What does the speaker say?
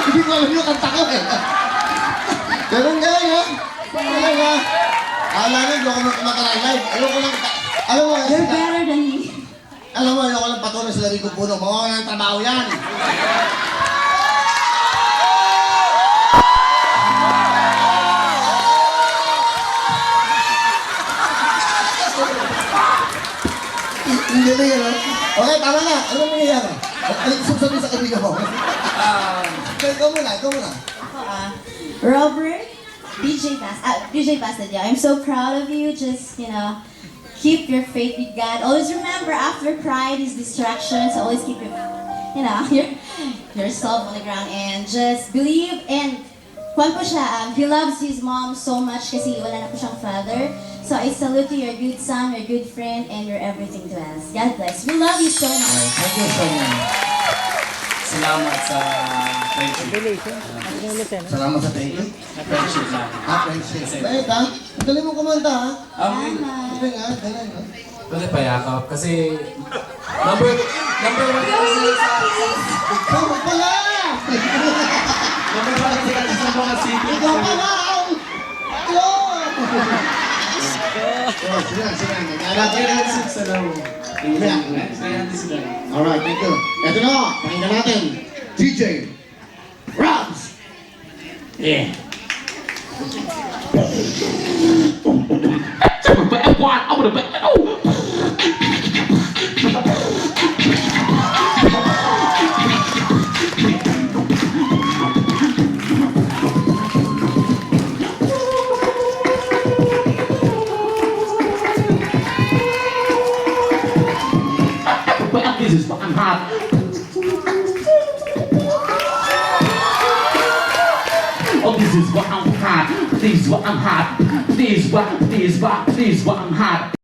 Hindi ko alam yung kanta ko eh. Ganun galing ha? Galing ha? Akala nyo, hindi ako makalive. Ayoko lang, alam mo, You're better than me. alam mo, ayoko lang patuloy sa Rico Puno. Mawawala ng trabaho yan. Hindi na yan, ha? Okay, tama na. Ano nangyayari? Ano gusto sabihin sa kaibigan mo? Ikaw muna, ikaw muna. Robert, DJ Bastadia, I'm so proud of you. Just, keep your faith with God. Always remember, after pride is distractions. Always keep yourself on the ground and just believe. And kwan po siya, he loves his mom so much kasi wala na po siyang father. So I salute you, you're a good son, you're a good friend, and you're everything to us. God bless. We love you so much. Thank you so much. Salamat sa friendship. Salamat sa thank you. Friendship lang. Friendship. Bakit ha? Ang galing mo kumanta ha? Salamat. Galing ha? Galing ha? Pwede payakap kasi number one kasi Ikaw pala! number one kasi sa mga city. Ikaw pala! Ikaw! Oh, sila. Nag-relax sa laro. Kaya sila. Alright, thank you. Ito na, pakinggan natin. DJ Robs! Yeah. This is what I'm hot. Oh, this is what I'm hot. This is what I'm hot. This is what I'm hot.